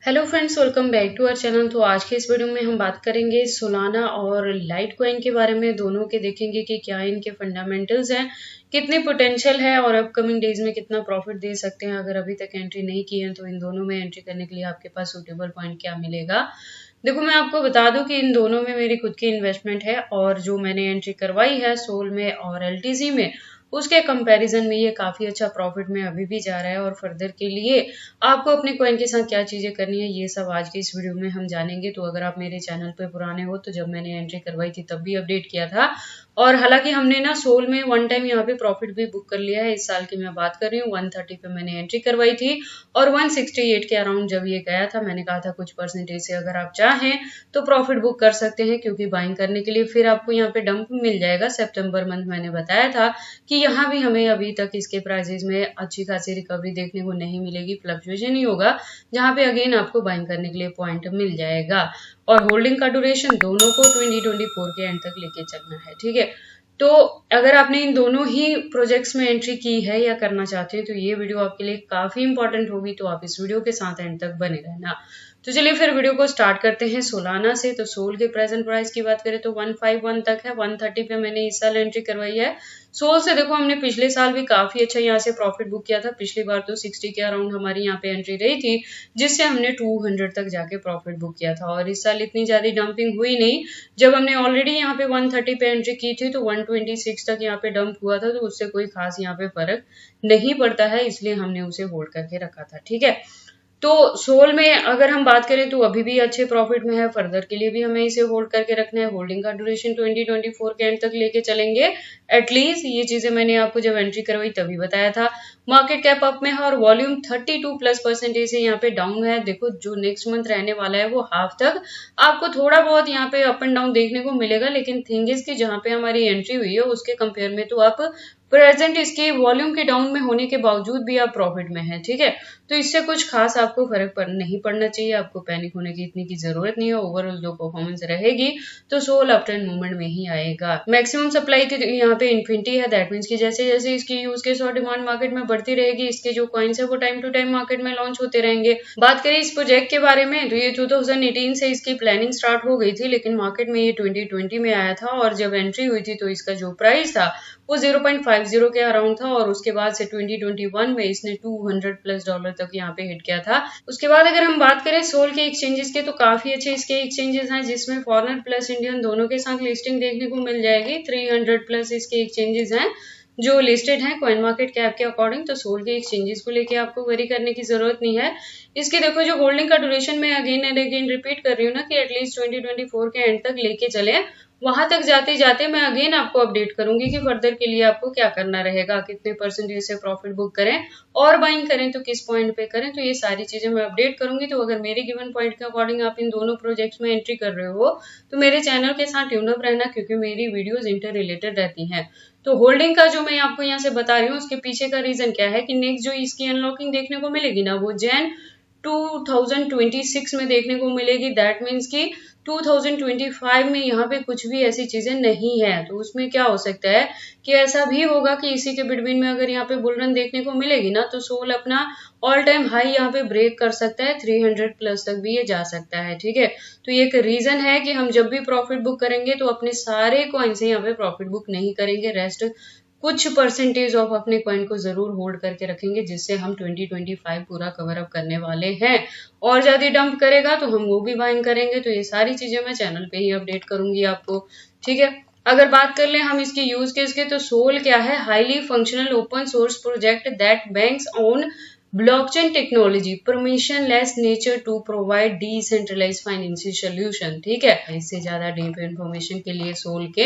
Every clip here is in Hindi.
Hello friends, welcome back to our channel. तो आज के इस वीडियो में हम बात करेंगे सोलाना और लाइट कॉइन के बारे में। दोनों के देखेंगे कि क्या इनके फंडामेंटल्स हैं, कितनी पोटेंशियल है और अपकमिंग डेज में कितना प्रॉफिट दे सकते हैं। अगर अभी तक एंट्री नहीं की है तो इन दोनों में एंट्री करने के लिए आपके पास सूटेबल पॉइंट क्या मिलेगा। देखो, मैं आपको बता दूं कि इन दोनों में मेरी खुद की इन्वेस्टमेंट है और जो मैंने एंट्री करवाई है सोल में और एलटीसी में, उसके कंपैरिजन में ये काफी अच्छा प्रॉफिट में अभी भी जा रहा है। और फर्दर के लिए आपको अपने कॉइन के साथ क्या चीजें करनी है, ये सब आज के इस वीडियो में हम जानेंगे। तो अगर आप मेरे चैनल पे पुराने हो तो जब मैंने एंट्री करवाई थी तब भी अपडेट किया था। और हालांकि हमने ना सोल में वन टाइम यहाँ पे प्रॉफिट भी बुक कर लिया है। इस साल की मैं बात कर रही हूँ, 130 पे मैंने एंट्री करवाई थी और 168 के अराउंड जब ये गया था, मैंने कहा था कुछ परसेंटेज से अगर आप चाहें तो प्रॉफिट बुक कर सकते हैं, क्योंकि बाइंग करने के लिए फिर आपको यहाँ पे डंप मिल जाएगा सितंबर मंथ। मैंने बताया था कि यहाँ भी हमें अभी तक इसके प्राइसेस में अच्छी खासी रिकवरी देखने को नहीं मिलेगी, फ्लक्चुएशन ही होगा, जहां पे अगेन आपको बाइंग करने के लिए पॉइंट मिल जाएगा। और होल्डिंग का ड्यूरेशन दोनों को 2024 के एंड तक लेके चलना है, ठीक है। तो अगर आपने इन दोनों ही प्रोजेक्ट्स में एंट्री की है या करना चाहते हैं तो ये वीडियो आपके लिए काफी इंपॉर्टेंट होगी, तो आप इस वीडियो के साथ एंड तक बने रहना। तो चलिए फिर वीडियो को स्टार्ट करते हैं सोलाना से। तो सोल के प्रेजेंट प्राइस की बात करें तो 151 तक है, 130 पे मैंने इस साल एंट्री करवाई है। सोल से देखो, हमने पिछले साल भी काफी अच्छा यहाँ से प्रॉफिट बुक किया था। पिछली बार तो 60 के अराउंड हमारी यहाँ पे एंट्री रही थी, जिससे हमने 200 तक जाके प्रॉफिट बुक किया था। और इस साल इतनी ज्यादा डंपिंग हुई नहीं। जब हमने ऑलरेडी यहाँ पे 130 पे एंट्री की थी तो 126 तक यहाँ पे डंप हुआ था, तो उससे कोई खास यहाँ पे फर्क नहीं पड़ता है, इसलिए हमने उसे होल्ड करके रखा था, ठीक है। तो सोल में अगर हम बात करें तो अभी भी अच्छे प्रॉफिट में है, फर्दर के लिए भी हमें इसे होल्ड करके रखना है। होल्डिंग का ड्यूरेशन 2024 के एंड तक लेके चलेंगे एटलीस्ट। ये चीजें मैंने आपको जब एंट्री करवाई तभी बताया था। मार्केट कैप अप में है और वॉल्यूम 32+% से यहाँ पे डाउन है। देखो, जो नेक्स्ट मंथ रहने वाला है वो हाफ तक आपको थोड़ा बहुत यहाँ पे अप एंड डाउन देखने को मिलेगा, लेकिन थिंग इज कि जहाँ पे हमारी एंट्री हुई है उसके कंपेयर में तो आप प्रेजेंट इसके वॉल्यूम के डाउन में होने के बावजूद भी आप प्रॉफिट में है, ठीक है। तो इससे कुछ खास आपको नहीं पड़ना चाहिए, आपको पैनिक होने की इतनी की जरूरत नहीं है। ओवरऑल जो परफॉर्मेंस रहेगी तो सोल अप ट्रेंड मूवमेंट में ही आएगा। मैक्सिमम सप्लाई की यहाँ पे इन्फिनिटी है, दैट मीन्स कि जैसे जैसे इसकी यूज केस और डिमांड मार्केट में बढ़ती रहेगी, इसके जो कॉइन्स है वो टाइम टू टाइम मार्केट में लॉन्च होते रहेंगे। बात करें इस प्रोजेक्ट के बारे में तो ये 2018 से इसकी प्लानिंग स्टार्ट हो गई थी, लेकिन मार्केट में ये 2020 में आया था। और जब एंट्री हुई थी तो इसका जो प्राइस था वो 0.50 के अराउंड था, और उसके बाद से 2021 में इसने $200+ तक यहाँ पे हिट किया था। उसके बाद अगर हम बात करें सोल के एक्सचेंजेस के तो काफी अच्छे इसके एक्सचेंजेस हैं, जिसमें फॉरेनर प्लस इंडियन दोनों के साथ लिस्टिंग देखने को मिल जाएगी। 300+ इसके एक्सचेंजेस हैं जो लिस्टेड हैं कॉइन मार्केट कैप के अकॉर्डिंग। तो सोल के एक्सचेंजेस को लेके आपको वरी करने की जरूरत नहीं है। इसके देखो, जो होल्डिंग का ड्यूरेशन में अगेन एंड अगेन रिपीट कर रही हूँ ना कि एटलीस्ट 2024 के एंड तक लेके चले। वहां तक जाते जाते मैं अगेन आपको अपडेट करूंगी कि फर्दर के लिए आपको क्या करना रहेगा, कितने परसेंटेज से प्रॉफिट बुक करें और बाइंग करें तो किस पॉइंट पे करें। तो ये सारी चीजें मैं अपडेट करूंगी। तो अगर मेरे गिवन पॉइंट के अकॉर्डिंग आप इन दोनों प्रोजेक्ट्स में एंट्री कर रहे हो तो मेरे चैनल के साथ ट्यून अप रहना, क्योंकि मेरी वीडियोज इंटर रिलेटेड रहती हैं। तो होल्डिंग का जो मैं आपको यहाँ से बता रही हूँ उसके पीछे का रीजन क्या है कि नेक्स्ट जो इसकी अनलॉकिंग देखने को मिलेगी ना वो जैन 2026 में देखने को मिलेगी। दैट मीन्स कि 2025 में यहाँ पे कुछ भी ऐसी चीजें नहीं है। तो उसमें क्या हो सकता है कि ऐसा भी होगा कि इसी के बिटवीन में अगर यहाँ पे बुलरन देखने को मिलेगी ना तो सोल अपना ऑल टाइम हाई यहाँ पे ब्रेक कर सकता है, 300+ तक भी ये जा सकता है, ठीक है। तो ये एक रीजन है कि हम जब भी प्रॉफिट बुक करेंगे तो अपने सारे कॉइन से यहाँ पे प्रॉफिट बुक नहीं करेंगे, रेस्ट कुछ परसेंटेज ऑफ अपने कॉइन को जरूर होल्ड करके रखेंगे, जिससे हम 2025 पूरा कवर अप करने वाले हैं। और ज्यादा डंप करेगा तो हम वो भी बाइंग करेंगे। तो ये सारी चीजें मैं चैनल पे ही अपडेट करूंगी आपको, ठीक है। अगर बात कर ले हम इसकी यूज केस के तो सोल क्या है, highly functional open source project that banks on blockchain technology permissionless nature to provide decentralise financial solution, ठीक है। इससे ज्यादा डीप इन्फॉर्मेशन के लिए सोल के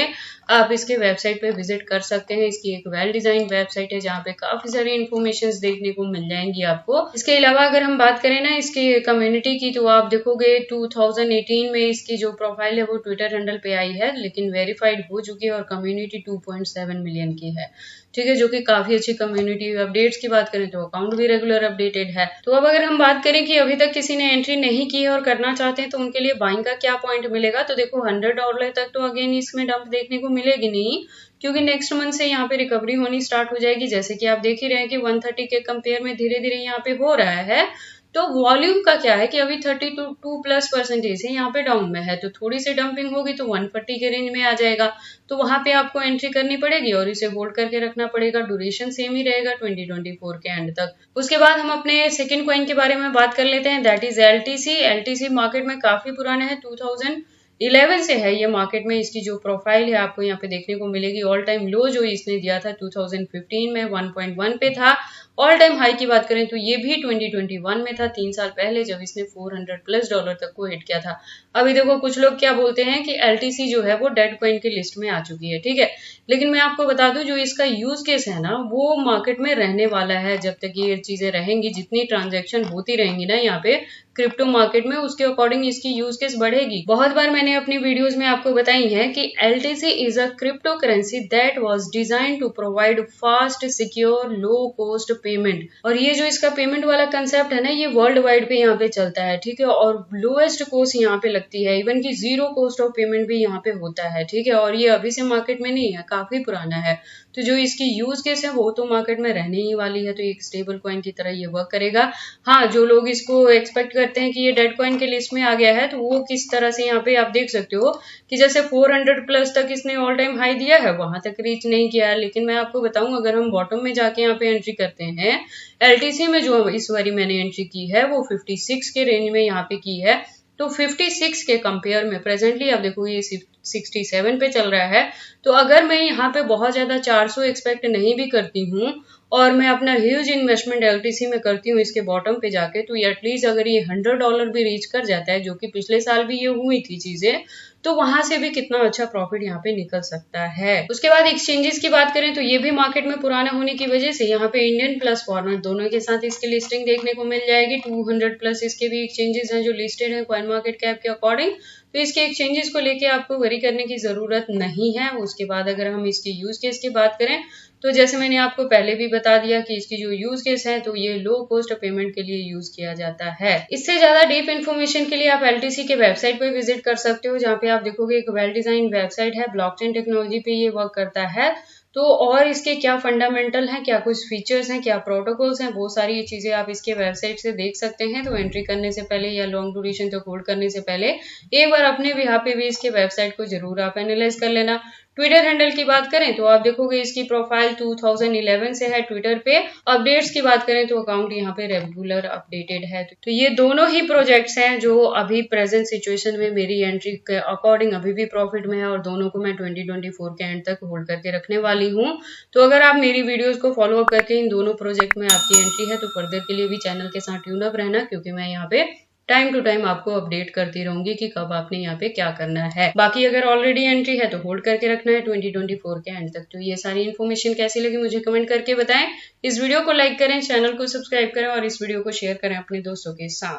आप इसके वेबसाइट पे विजिट कर सकते हैं। इसकी एक वेल डिजाइन वेबसाइट है जहाँ पे काफी सारी इन्फॉर्मेशन देखने को मिल जाएंगी आपको। इसके अलावा अगर हम बात करें ना इसकी कम्युनिटी की तो आप देखोगे 2018 में इसकी जो प्रोफाइल है वो ट्विटर हैंडल पे आई है, लेकिन वेरीफाइड हो चुकी है और कम्युनिटी 2.7 मिलियन की है, ठीक है, जो कि काफी अच्छी कम्युनिटी। अपडेट्स की बात करें तो अकाउंट भी रेगुलर अपडेटेड है। तो अब अगर हम बात करें कि अभी तक किसी ने एंट्री नहीं की है और करना चाहते हैं तो उनके लिए बाइंग का क्या पॉइंट मिलेगा। तो देखो, $100 तक तो अगेन इसमें डंप देखने को मिलेगी नहीं, क्योंकि नेक्स्ट मंथ से यहाँ पे रिकवरी होनी स्टार्ट हो जाएगी। जैसे कि आप देख ही रहे हैं कि 130 के कंपेयर में धीरे धीरे यहाँ पे हो रहा है। तो वॉल्यूम का क्या है कि अभी 32% है, यहाँ पे डाउन में है, तो थोड़ी सी डंपिंग होगी तो 140 के रेंज में आ जाएगा, तो वहां पे आपको एंट्री करनी पड़ेगी और इसे होल्ड करके रखना पड़ेगा। ड्यूरेशन सेम ही रहेगा 2024 के एंड तक। उसके बाद हम अपने सेकंड कॉइन के बारे में बात कर लेते हैं, that is LTC. LTC market में काफी पुराना है, 2011 से है ये मार्केट में। इसकी जो प्रोफाइल है आपको यहाँ पे देखने को मिलेगी। ऑल टाइम लो जो इसने दिया था 2015 में 1.1 पे था। ऑल टाइम हाई की बात करें तो ये भी 2021 में था, 3 साल पहले, जब इसने $400+ तक को हिट किया था। अभी देखो कुछ लोग क्या बोलते हैं कि एलटीसी जो है वो डेड कॉइन की लिस्ट में आ चुकी है, ठीक है, लेकिन मैं आपको बता दूं जो इसका यूज केस है ना वो मार्केट में रहने वाला है। जब तक ये चीजें रहेंगी, जितनी ट्रांजेक्शन होती रहेंगी ना यहाँ पे क्रिप्टो मार्केट में, उसके अकॉर्डिंग इसकी यूज केस बढ़ेगी। बहुत बार मैंने अपनी वीडियोस में आपको बताई है कि LTC is a cryptocurrency that was design to provide fast, secure, low cost payment. और ये जो इसका पेमेंट वाला कंसेप्ट है ना, ये वर्ल्ड वाइड पे यहाँ पे चलता है, ठीक है, और लोएस्ट कॉस्ट यहाँ पे लगती है, इवन की जीरो कॉस्ट ऑफ पेमेंट भी यहाँ पे होता है, ठीक है, और ये अभी से मार्केट में नहीं है, काफी पुराना है। तो जो इसकी यूज केस है वो तो मार्केट में रहने ही वाली है, तो एक स्टेबल कॉइन की तरह ये वर्क करेगा। हाँ, जो लोग इसको एक्सपेक्ट करते हैं कि ये डेड कॉइन के लिस्ट में आ गया है, तो वो किस तरह से यहाँ पे आप देख सकते हो कि जैसे 400+ तक इसने ऑल टाइम हाई दिया है, वहां तक रीच नहीं किया है। लेकिन मैं आपको बताऊं, अगर हम बॉटम में जाके यहाँ पे एंट्री करते हैं, एलटीसी में जो इस बारी मैंने एंट्री की है वो 56 के रेंज में यहाँ पे की है। तो 56 के कंपेयर में प्रेजेंटली आप देखोगे ये 67 पे चल रहा है। तो अगर मैं यहाँ पे बहुत ज्यादा 400 एक्सपेक्ट नहीं भी करती हूँ और मैं अपना ह्यूज इन्वेस्टमेंट एलटीसी में करती हूँ इसके बॉटम पे जाके, तो एटलीस्ट अगर ये $100 भी रीच कर जाता है, जो कि पिछले साल भी ये हुई थी चीजें, तो वहां से भी कितना अच्छा प्रॉफिट यहाँ पे निकल सकता है। उसके बाद एक्सचेंजेस की बात करें तो ये भी मार्केट में पुराना होने की वजह से यहाँ पे इंडियन प्लस फॉरेन दोनों के साथ इसकी लिस्टिंग देखने को मिल जाएगी। 200+ इसके भी एक्सचेंजेस हैं जो लिस्टेड है कॉइन मार्केट कैप के अकॉर्डिंग, तो इसके एक्सचेंजेस को लेके आपको वरी करने की जरूरत नहीं है। उसके बाद अगर हम इसकी यूज केस की बात करें तो जैसे मैंने आपको पहले भी बता दिया कि इसकी जो यूज केस है तो ये लो कॉस्ट पेमेंट के लिए यूज किया जाता है। इससे ज्यादा डीप इन्फॉर्मेशन के लिए आप एलटीसी के वेबसाइट पे विजिट कर सकते हो, जहाँ पे आप देखोगे एक वेल डिजाइन वेबसाइट है, ब्लॉकचेन टेक्नोलॉजी पे ये वर्क करता है। तो और इसके क्या फंडामेंटल हैं, क्या कुछ फीचर्स हैं, क्या प्रोटोकॉल्स हैं, वो सारी ये चीजें आप इसके वेबसाइट से देख सकते हैं। तो एंट्री करने से पहले या लॉन्ग ड्यूरेशन तक होल्ड करने से पहले एक बार अपने भी यहाँ पे भी इसके वेबसाइट को जरूर आप एनालाइज कर लेना। ट्विटर हैंडल की बात करें तो आप देखोगे इसकी प्रोफाइल 2011 से है ट्विटर पे। अपडेट्स की बात करें तो अकाउंट यहाँ पे रेगुलर अपडेटेड है। तो ये दोनों ही प्रोजेक्ट्स हैं जो अभी प्रेजेंट सिचुएशन में मेरी एंट्री के अकॉर्डिंग अभी भी प्रॉफिट में है, और दोनों को मैं 2024 के एंड तक होल्ड करके रखने वाली हूँ। तो अगर आप मेरी वीडियोस को फॉलो अप करके इन दोनों प्रोजेक्ट में आपकी एंट्री है तो फर्दर के लिए भी चैनल के साथ ट्यून अप रहना, क्योंकि मैं यहाँ पे टाइम टू टाइम आपको अपडेट करती रहूंगी कि कब आपने यहाँ पे क्या करना है। बाकी अगर ऑलरेडी एंट्री है तो होल्ड करके रखना है 2024 के एंड तक। तो ये सारी इन्फॉर्मेशन कैसी लगी मुझे कमेंट करके बताएं। इस वीडियो को लाइक करें, चैनल को सब्सक्राइब करें और इस वीडियो को शेयर करें अपने दोस्तों के साथ।